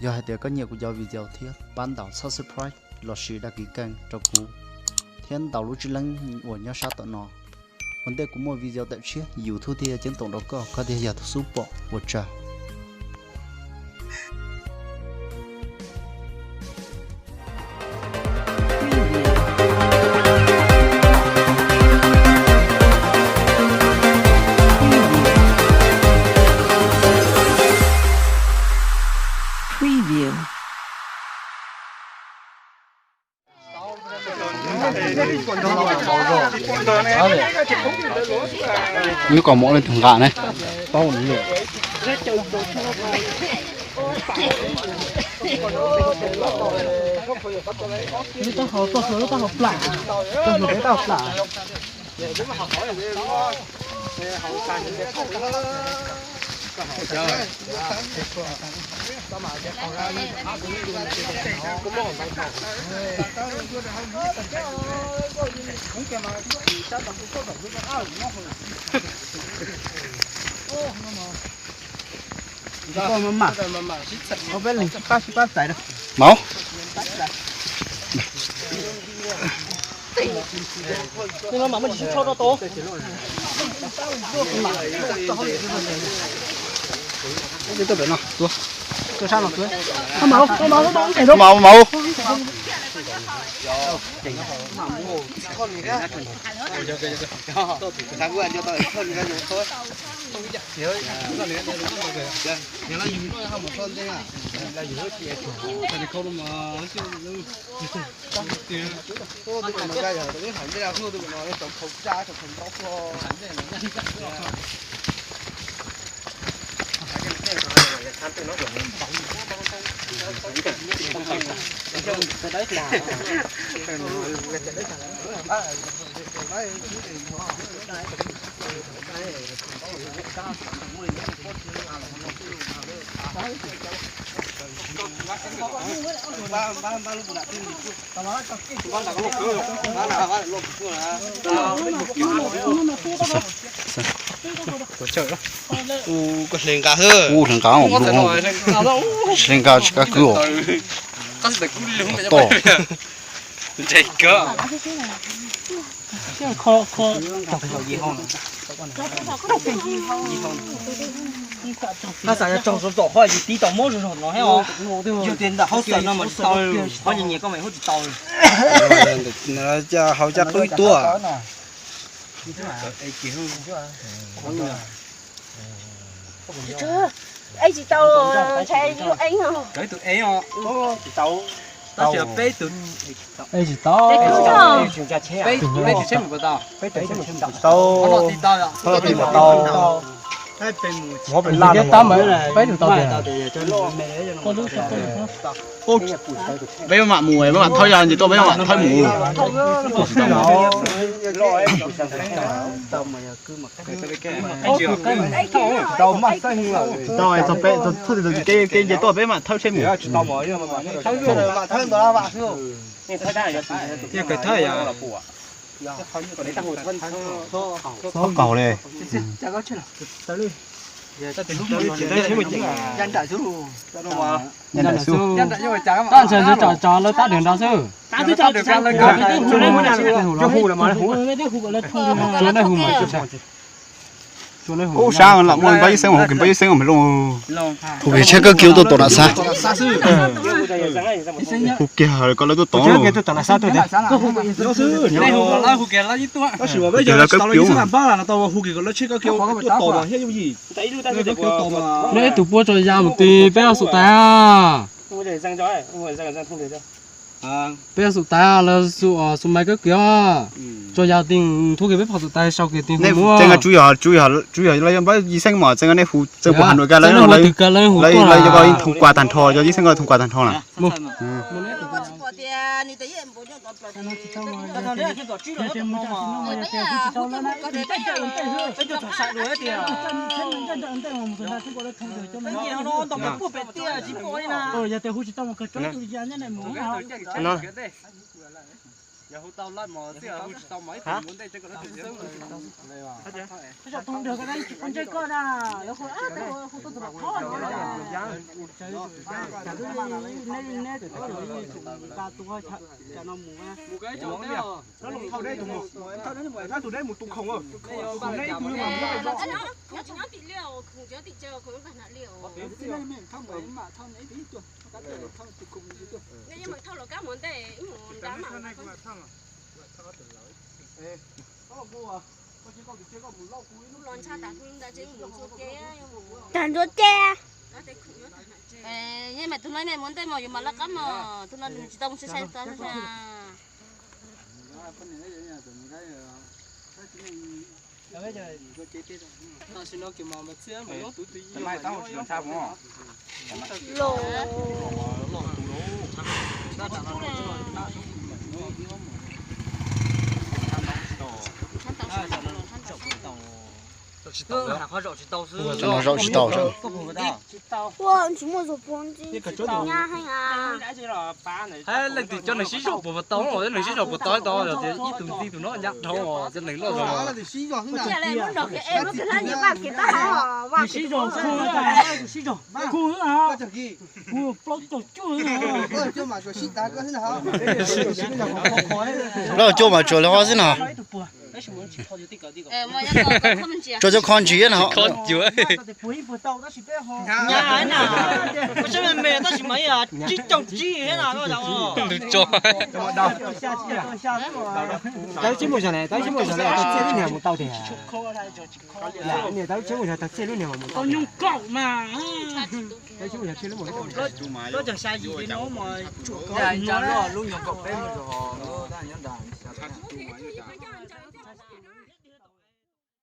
giờ hai tiệc có nhiều của giờ video thiết ban đầu subscribe lọt sĩ đã kỹ càng cho cú thiên đầu lúc chỉ lăng của nhau sao tận nó vấn đề của một video tại chiếc YouTube thì trên tổng đó có thể giờ support một trả Preview. như còn mỗi lên thằng gà này to nhiều tao học lạ tao học lạ có bé linh bắt giải được máu nhưng mà mình chỉ cho nó to cái tôi biết nó tôi sao mà cưới máu chảy đâu máu máu có lên cá hơ thằng cá không lên cá chỉ cá cừu có thể to chạy cơ kho nó sẽ trồng số tổ hoa gì tí tàu mốt rồi nó hay không nhiều tiền đã hốt sợ nó mà tàu có nhiều nhiều con mày hốt chỉ tàu nó cho hậu cho tôi tua ấy chị tao chạy vô anh không? cái tụi ấy họ tàu nó chỉ bé tụi ấy chỉ to bé thì xem một tàu tao đi tàu tao đi một tao nó bị lan cái tấm ấy này bé được tao bây giờ mà mùi bây giờ thôi giờ thì tôi bây giờ mà thôi mùi rồi tôi bé tôi thôi thì cái gì tôi bé mà thôi xem mùi cái thay à có cầu này dân đại sư nhân đại su tao chờ chờ nó tao đường đó sư tao được ra lên cơ chỗ này chỗ hù là mà hù chỗ này hù mà ô sao là muốn bay xem một cái bay xem một luôn hù cái chơi cái kiểu tôi là sao hù kia rồi có lấy tôi tỏ cái tôi là sao tôi đấy có hù cái sư này hù cái là gì tôi nó sửa bây giờ tàu là làm ba là tàu hù cái nó chơi cái kiểu tôi tàu mà hết gì cái kiểu tàu mà đấy tụi bố cho ra một tí bé sụt tay à bây giờ sụt tay là sụt mấy cái kia cho gia đình thu cái bếp họ sụt tay sau cái tiền này mua cái chủ yếu là em bắt y sinh mà cái này hù cái bộ Hà Nội cái lấy lấy cho coi thông qua tàn thọ cho y sinh coi thông qua tàn thọ này giờ hút tao lại mà xưa hút tao mấy thì muốn đây chơi cái đó thì sớm rồi. bây giờ tung được cái đấy con chơi con à nó không á tôi không tôi tập khó rồi nên từ từ ta tung hơi cho nó mù á Một cái chỗ kia. nó lồng thâu đây tụi đấy một tụng không à tụi đấy tụi mà nó chỉ nói tỷ liệu cùng chơi tỷ chơi cùng bạn là liệu cái này mình không phải mà thâu ấy tí tuổi các cái thâu tụi cùng tí tuổi nên nhưng mà thâu là các món để món đá mà lon cha đã thương đã chơi một số cái Tàn rốt tre. nhưng mà tôi nói này món tay màu mà là cắm mà tôi nói chỉ tông sẽ sai ta ra Tao xin nó kiểu mà xưa mà nó tụi tụi. mai tao chỉ làm sao không Lồ. nó rau chỉ tàu rồi Wow, chúng mua rồi bốn chứ. Nha hay à. Hay là thì cho nó xí sụp một tao rồi, nó xí sụp một tao rồi thì ít tụi nó nhặt thâu rồi, cho nên nó rồi. giờ này muốn được cái em nó phải là những bạn kia ta họ và xí rồi khu à xí rồi khu à khu plot tổ chui à rồi cho mà cho nó thế nào mà nhá có không chỉ cho con chỉ nó Con chúa. nhà ấy nào có sao mẹ ta chỉ mấy à chỉ trồng chỉ thế nào đó đâu Cho. tao chỉ một giờ này tao chỉ một giờ này tao chơi lúc một tao thì à nè tao chơi một giờ tao chơi lúc một tao nhung cậu mà tao chỉ một giờ chơi lúc một nó chẳng sai gì với nó mà chuột con nó luôn nhung cậu bên rồi nó đang nhẫn đàn